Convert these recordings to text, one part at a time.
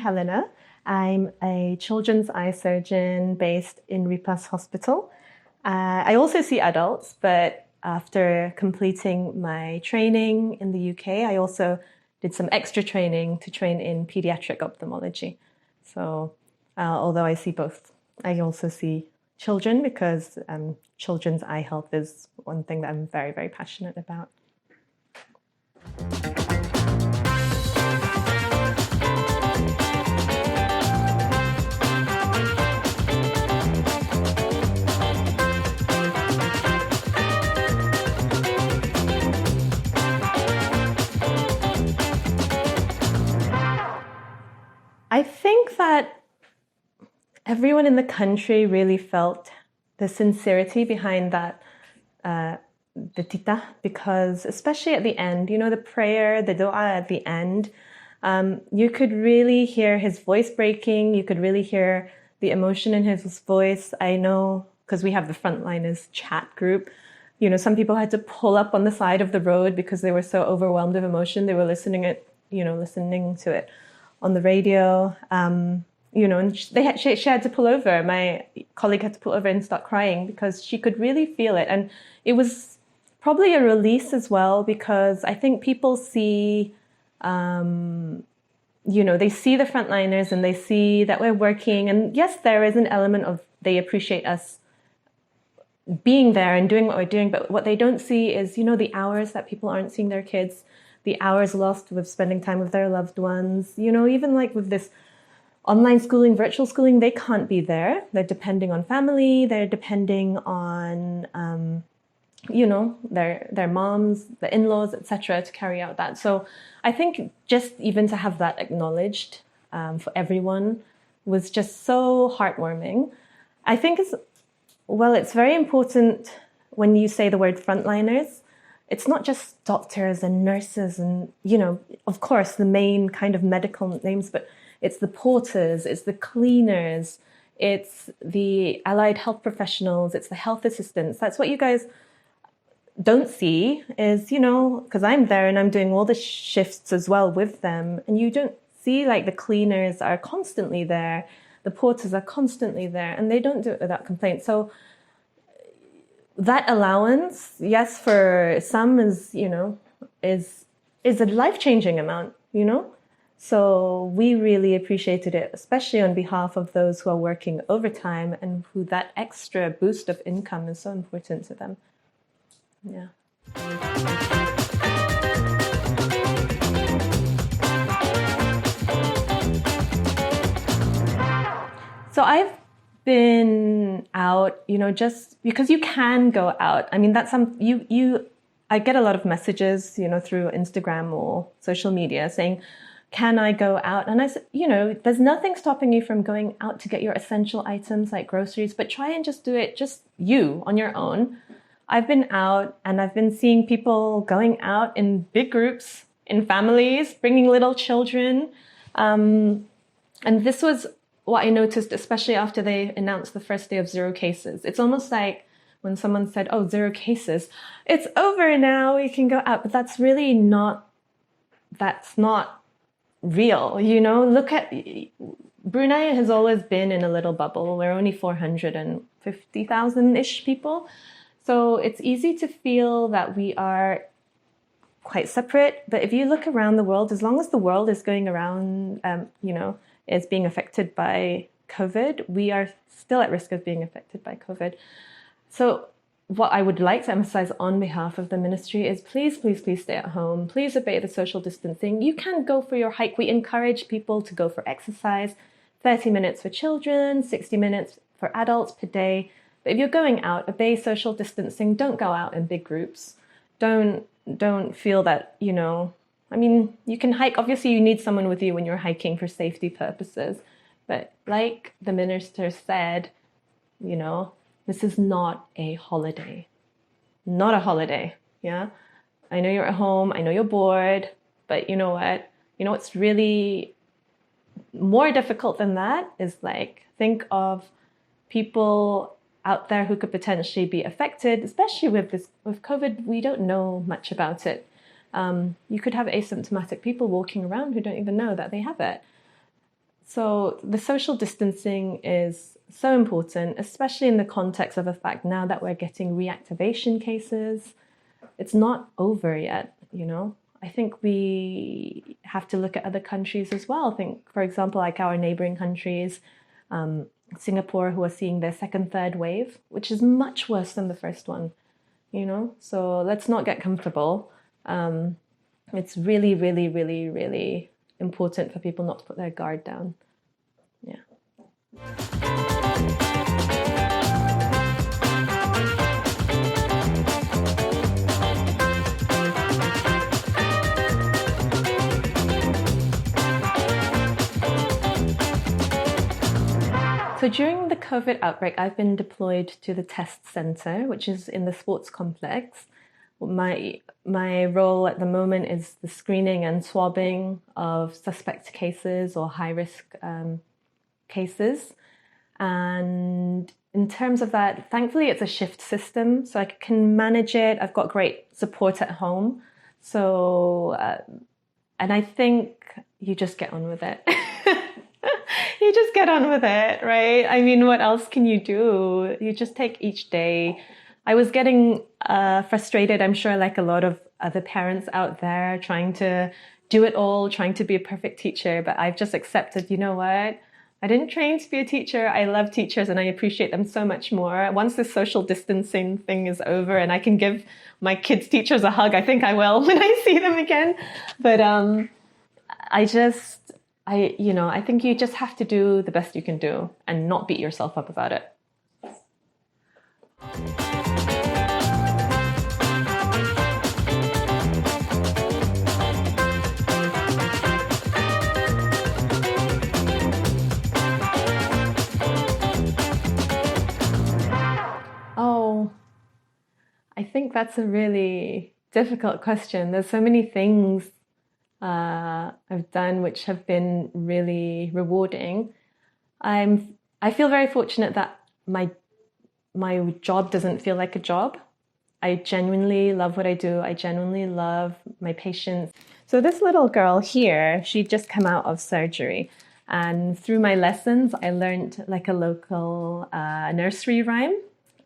Helena. I'm a children's eye surgeon based in Ripas Hospital. I also see adults, but after completing my training in the UK, I also did some extra training to train in pediatric ophthalmology. So although I see both, I also see children because children's eye health is one thing that I'm very, very passionate about. I think that everyone in the country really felt the sincerity behind that, the tita, because especially at the end, you know, the prayer, the dua at the end, you could really hear his voice breaking. You could really hear the emotion in his voice. I know, because we have the Frontliners chat group, you know, some people had to pull up on the side of the road because they were so overwhelmed of emotion. They were listening to it on the radio, you know, and she had to pull over. My colleague had to pull over and start crying because she could really feel it. And it was probably a release as well, because I think people see, you know, they see the frontliners and they see that we're working. And yes, there is an element of they appreciate us being there and doing what we're doing. But what they don't see is, you know, the hours that people aren't seeing their kids, the hours lost with spending time with their loved ones, you know, even like with this online schooling, virtual schooling, they can't be there. They're depending on family, they're depending on, you know, their moms, the in-laws, etc., to carry out that. So I think just even to have that acknowledged for everyone was just so heartwarming. I think it's very important when you say the word frontliners. It's not just doctors and nurses and, you know, of course, the main kind of medical names, but it's the porters, it's the cleaners, it's the allied health professionals, it's the health assistants. That's what you guys don't see is, you know, because I'm there and I'm doing all the shifts as well with them. And you don't see like the cleaners are constantly there, the porters are constantly there, and they don't do it without complaint. So that allowance, yes, for some is, you know, is a life-changing amount, you know? So we really appreciated it, especially on behalf of those who are working overtime and who that extra boost of income is so important to them. Yeah. So I've been out, you know, just because you can go out. I mean, that's I get a lot of messages, you know, through Instagram or social media saying, can I go out? And I said, you know, there's nothing stopping you from going out to get your essential items like groceries, but try and just do it just you on your own. I've been out and I've been seeing people going out in big groups, in families, bringing little children. And this was what I noticed, especially after they announced the first day of 0 cases. It's almost like when someone said, oh, 0 cases, it's over now, we can go out. But that's not real, you know? Look at, Brunei has always been in a little bubble. We're only 450,000-ish people. So it's easy to feel that we are quite separate. But if you look around the world, as long as the world is going around, you know, is being affected by COVID, we are still at risk of being affected by COVID. So what I would like to emphasize on behalf of the ministry is please, please, please stay at home. Please obey the social distancing. You can go for your hike. We encourage people to go for exercise, 30 minutes for children, 60 minutes for adults per day. But if you're going out, obey social distancing. Don't go out in big groups. Don't feel that, you know, I mean, you can hike. Obviously, you need someone with you when you're hiking for safety purposes. But like the minister said, you know, this is not a holiday. Not a holiday, yeah? I know you're at home. I know you're bored. But you know what? You know what's really more difficult than that is like, think of people out there who could potentially be affected, especially with COVID. We don't know much about it. You could have asymptomatic people walking around who don't even know that they have it. So the social distancing is so important, especially in the context of the fact now that we're getting reactivation cases. It's not over yet, you know. I think we have to look at other countries as well. I think, for example, like our neighboring countries, Singapore, who are seeing their second, third wave, which is much worse than the first one, you know. So let's not get comfortable. It's really, really, really, really important for people not to put their guard down. Yeah. So during the COVID outbreak, I've been deployed to the test center, which is in the sports complex. My role at the moment is the screening and swabbing of suspect cases or high risk cases. And in terms of that, thankfully it's a shift system, so I can manage it. I've got great support at home. So, and I think you just get on with it. You just get on with it, right? I mean, what else can you do? You just take each day. I was getting frustrated, I'm sure, like a lot of other parents out there, trying to do it all, trying to be a perfect teacher. But I've just accepted, you know what? I didn't train to be a teacher. I love teachers and I appreciate them so much more. Once this social distancing thing is over and I can give my kids' teachers a hug, I think I will when I see them again. But I think you just have to do the best you can do and not beat yourself up about it. Oh, I think that's a really difficult question. There's so many things I've done which have been really rewarding. I feel very fortunate that my job doesn't feel like a job. I genuinely love what I do. I genuinely love my patients. So this little girl here, she'd just come out of surgery. And through my lessons, I learned like a local nursery rhyme.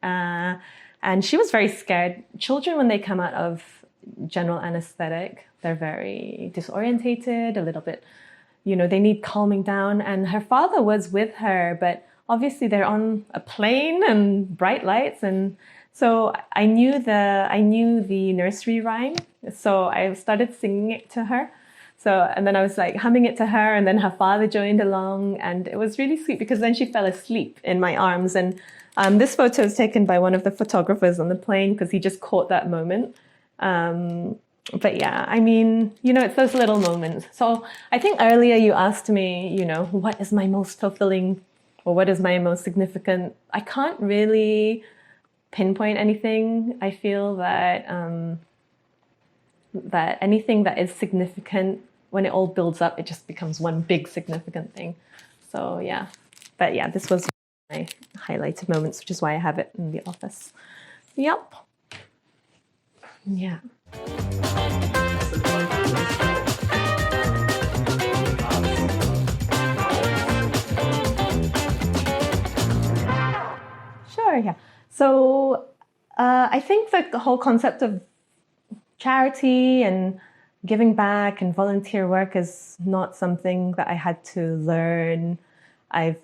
And she was very scared. Children, when they come out of general anesthetic, they're very disorientated, a little bit, they need calming down. And her father was with her, but obviously they're on a plane and bright lights. And so I knew the nursery rhyme. So I started singing it to her. And then I was like humming it to her, and then her father joined along, and it was really sweet because then she fell asleep in my arms. And this photo is taken by one of the photographers on the plane because he just caught that moment. But yeah, I mean, it's those little moments. So I think earlier you asked me, what is my most fulfilling or what is my most significant? I can't really pinpoint anything. I feel that that anything that is significant, when it all builds up, it just becomes one big significant thing. So yeah, but yeah, this was my highlighted moments, which is why I have it in the office. Yep. Yeah. Sure, yeah. So I think the whole concept of charity and giving back and volunteer work is not something that I had to learn. I've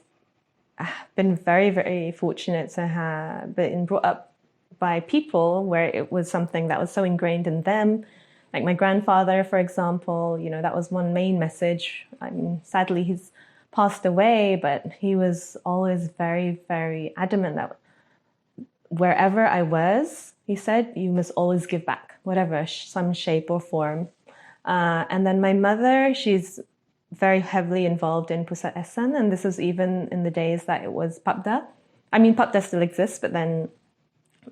been very, very fortunate to have been brought up by people where it was something that was so ingrained in them. Like my grandfather, for example, that was one main message. I mean, sadly, he's passed away, but he was always very, very adamant that wherever I was, he said, you must always give back, whatever, some shape or form. And then my mother, she's very heavily involved in Pusat Ehsan, and this is even in the days that it was PAPDA. I mean, PAPDA still exists, but then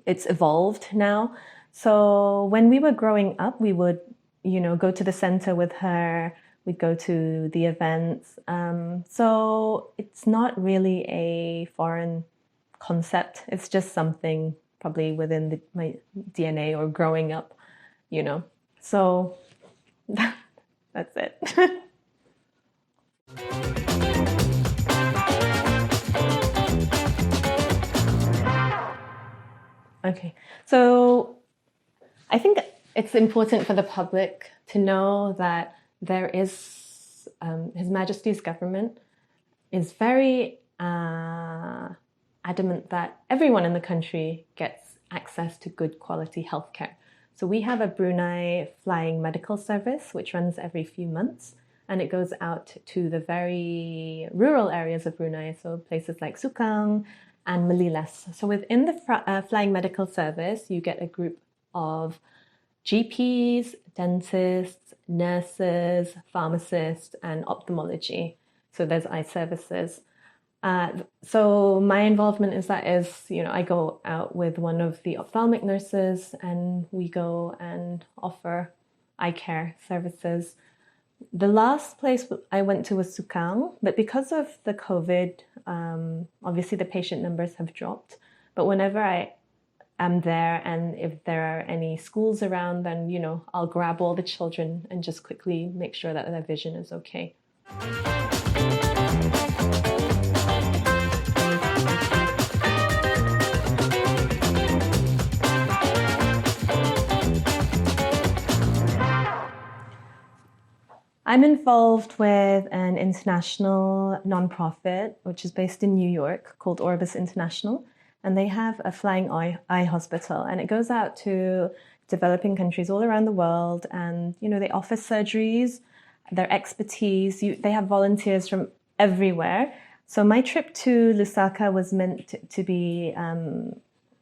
it's evolved now. So when we were growing up, we would, go to the center with her. We'd go to the events. So it's not really a foreign concept. It's just something probably within my DNA or growing up, So that's it. Okay. So I think it's important for the public to know that there is His Majesty's government is very adamant that everyone in the country gets access to good quality healthcare. So we have a Brunei flying medical service, which runs every few months, and it goes out to the very rural areas of Brunei, so places like Sukang and Malilas. So within the flying medical service, you get a group of GPs, dentists, nurses, pharmacists, and ophthalmology. So there's eye services. So my involvement I go out with one of the ophthalmic nurses and we go and offer eye care services. The last place I went to was Sukang, but because of the COVID, obviously the patient numbers have dropped. But whenever I am there and if there are any schools around, then, I'll grab all the children and just quickly make sure that their vision is okay. I'm involved with an international nonprofit, which is based in New York, called Orbis International. And they have a flying eye hospital. And it goes out to developing countries all around the world. And, they offer surgeries, their expertise. They have volunteers from everywhere. So my trip to Lusaka was meant to be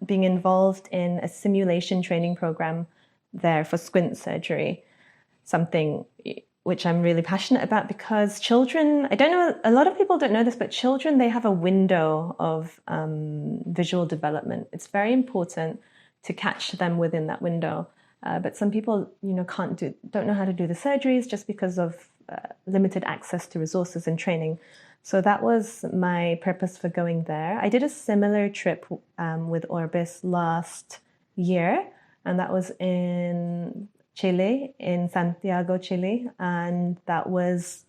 being involved in a simulation training program there for squint surgery, something which I'm really passionate about because children, I don't know, a lot of people don't know this, but children, they have a window of visual development. It's very important to catch them within that window. But some people, don't know how to do the surgeries just because of limited access to resources and training. So that was my purpose for going there. I did a similar trip with Orbis last year, and that was in Chile, in Santiago, Chile, and that was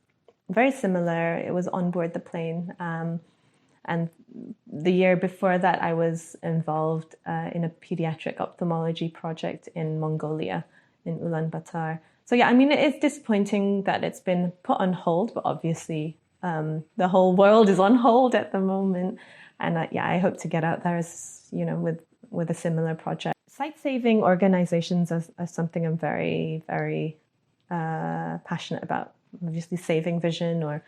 very similar. It was on board the plane. And the year before that, I was involved in a pediatric ophthalmology project in Mongolia, in Ulaanbaatar. So yeah, it is disappointing that it's been put on hold, but obviously the whole world is on hold at the moment. And I hope to get out there with a similar project. Sight-saving organizations are something I'm very, very passionate about. Obviously, saving vision, or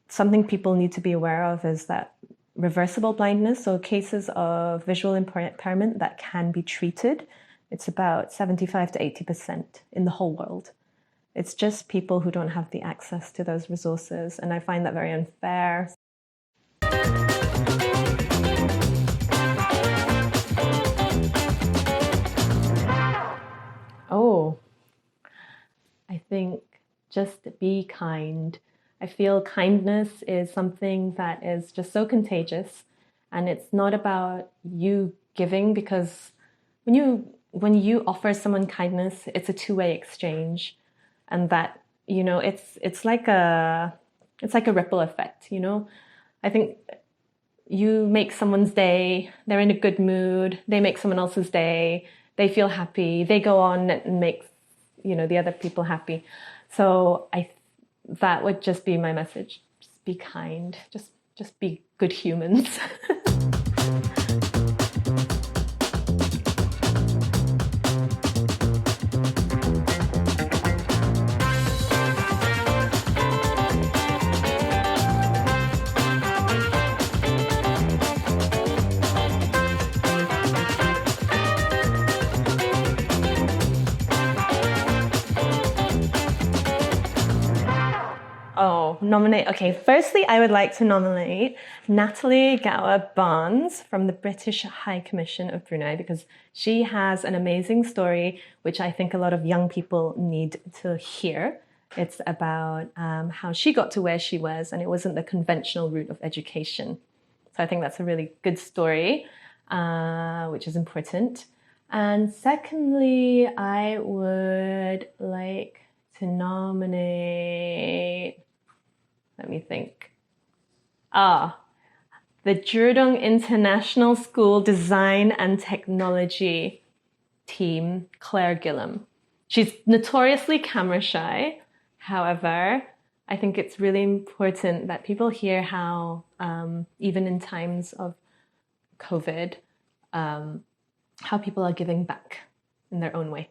something people need to be aware of is that reversible blindness, so cases of visual impairment that can be treated, it's about 75 to 80% in the whole world. It's just people who don't have the access to those resources, and I find that very unfair. Oh, I think just be kind. I feel kindness is something that is just so contagious, and it's not about you giving, because when you offer someone kindness, it's a two-way exchange, and that it's like a ripple effect. I think you make someone's day, they're in a good mood, they make someone else's day, they feel happy, they go on and make the other people happy. So that would just be my message. Just be kind. Just be good humans. Oh, nominate. Okay, firstly, I would like to nominate Natalie Gower Barnes from the British High Commission of Brunei, because she has an amazing story, which I think a lot of young people need to hear. It's about how she got to where she was, and it wasn't the conventional route of education. So I think that's a really good story, which is important. And secondly, I would like to nominate, let me think. the Jurdong International School Design and Technology team, Claire Gillam. She's notoriously camera shy. However, I think it's really important that people hear how, even in times of COVID, how people are giving back in their own way.